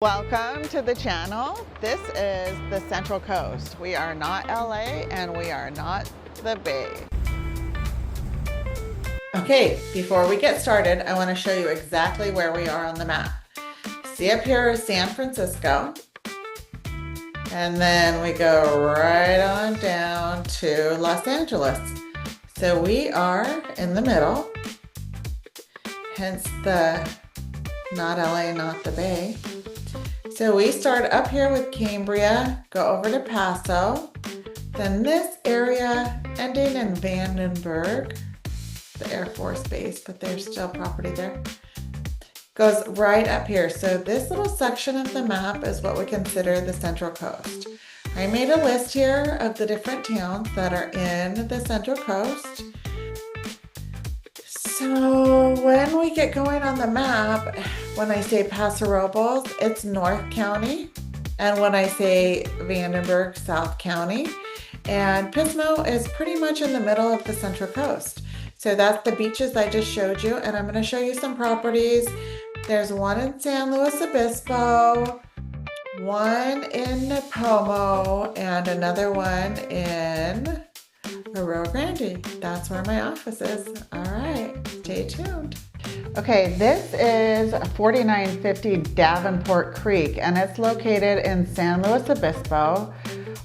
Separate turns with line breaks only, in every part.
Welcome to the channel. This is the Central Coast. We are not LA and we are not the Bay. Okay, before we get started, I want to show you exactly where we are on the map. See up here is San Francisco. And then we go right on down to Los Angeles. So we are in the middle, hence the not LA, not the Bay. So we start up here with Cambria, go over to Paso, then this area ending in Vandenberg, the Air Force Base, but there's still property there, goes right up here. So this little section of the map is what we consider the Central Coast. I made a list here of the different towns that are in the Central Coast. So when we get going on the map, when I say Paso Robles, it's North County. And when I say Vandenberg, South County. And Pismo is pretty much in the middle of the Central Coast. So that's the beaches I just showed you. And I'm going to show you some properties. There's one in San Luis Obispo, one in Nipomo, and another one in Rio Grande. That's where my office is. All right, stay tuned. Okay, this is 4950 Davenport Creek, and it's located in San Luis Obispo.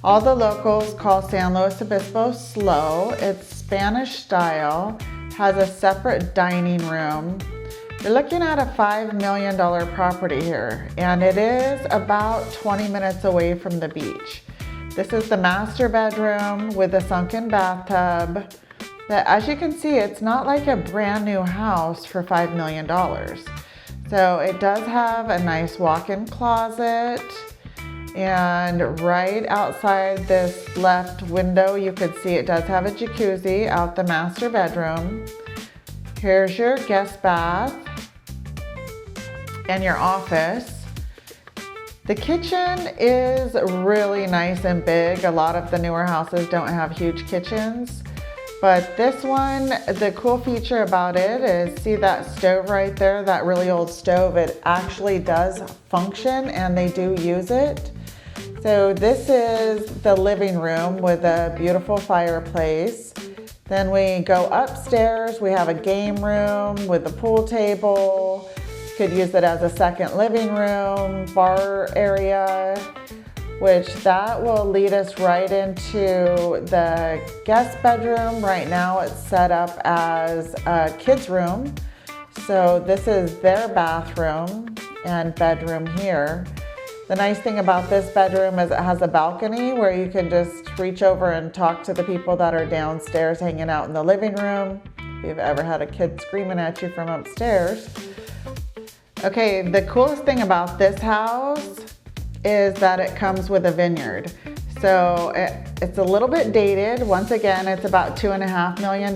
All the locals call San Luis Obispo slow. It's Spanish style, has a separate dining room. You're looking at a $5 million property here, and it is about 20 minutes away from the beach. This is the master bedroom with a sunken bathtub. But as you can see, it's not like a brand new house for $5 million. So it does have a nice walk-in closet. And right outside this left window, you could see it does have a jacuzzi out the master bedroom. Here's your guest bath and your office. The kitchen is really nice and big. A lot of the newer houses don't have huge kitchens, but this one, the cool feature about it is, see that stove right there, that really old stove, it actually does function and they do use it. So this is the living room with a beautiful fireplace. Then we go upstairs, we have a game room with a pool table. Could use it as a second living room, bar area, which that will lead us right into the guest bedroom. Right now it's set up as a kid's room. So this is their bathroom and bedroom here. The nice thing about this bedroom is it has a balcony where you can just reach over and talk to the people that are downstairs hanging out in the living room. If you've ever had a kid screaming at you from upstairs. Okay, the coolest thing about this house is that it comes with a vineyard. So it's a little bit dated. Once again, it's about $2.5 million,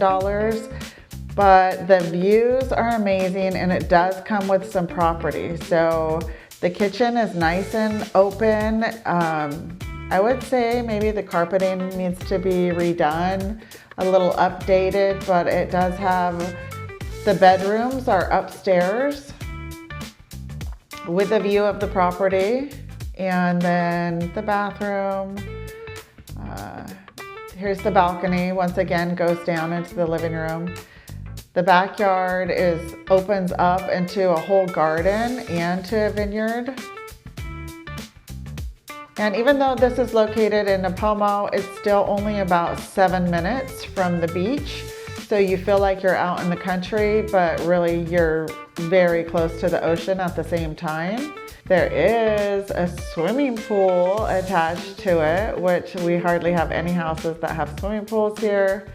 but the views are amazing and it does come with some property. So the kitchen is nice and open. I would say maybe the carpeting needs to be redone, a little updated, but it does have, the bedrooms are upstairs with a view of the property, and then the bathroom. Here's the balcony, once again goes down into the living room. The backyard opens up into a whole garden and to a vineyard. And even though this is located in Nipomo, it's still only about 7 minutes from the beach. So you feel like you're out in the country, but really you're very close to the ocean at the same time. There is a swimming pool attached to it, which we hardly have any houses that have swimming pools here.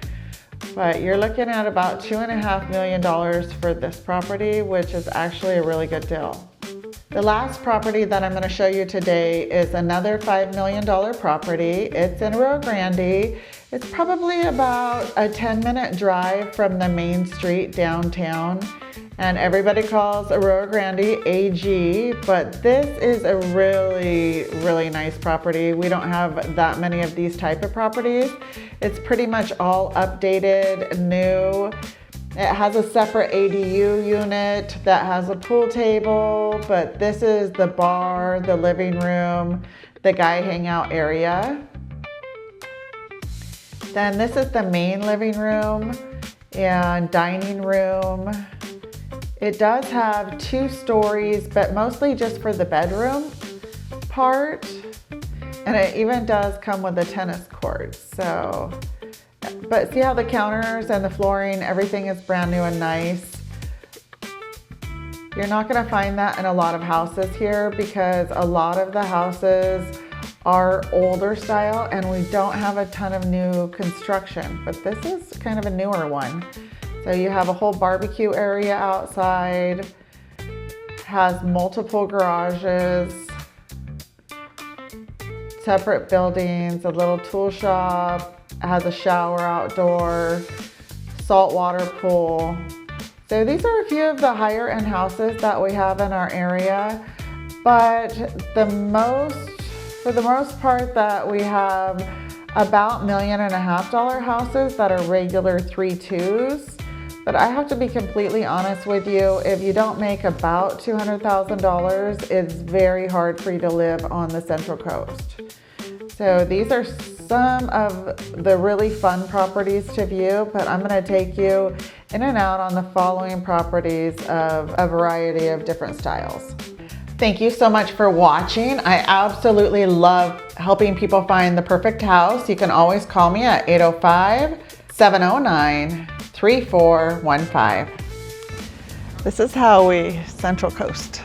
But you're looking at about $2.5 million for this property, which is actually a really good deal. The last property that I'm going to show you today is another $5 million property. It's in Rio Grande. It's probably about a 10-minute drive from the main street downtown. And everybody calls Rio Grande AG, but this is a really, really nice property. We don't have that many of these type of properties. It's pretty much all updated, new. It has a separate ADU unit that has a pool table, but this is the bar, the living room, the guy hangout area. Then this is the main living room and dining room. It does have 2 stories, but mostly just for the bedroom part. And it even does come with a tennis court. So, but see how the counters and the flooring, everything is brand new and nice. You're not gonna find that in a lot of houses here because a lot of the houses are older style and we don't have a ton of new construction, but this is kind of a newer one. So you have a whole barbecue area outside, has multiple garages, separate buildings, a little tool shop, has a shower outdoor, saltwater pool. So these are a few of the higher end houses that we have in our area, but for the most part that we have about $1.5 million houses that are regular 3.2s. But I have to be completely honest with you, if you don't make about $200,000, it's very hard for you to live on the Central Coast. So these are some of the really fun properties to view, but I'm gonna take you in and out on the following properties of a variety of different styles. Thank you so much for watching. I absolutely love helping people find the perfect house. You can always call me at 805-709-3415. This is how we Central Coast.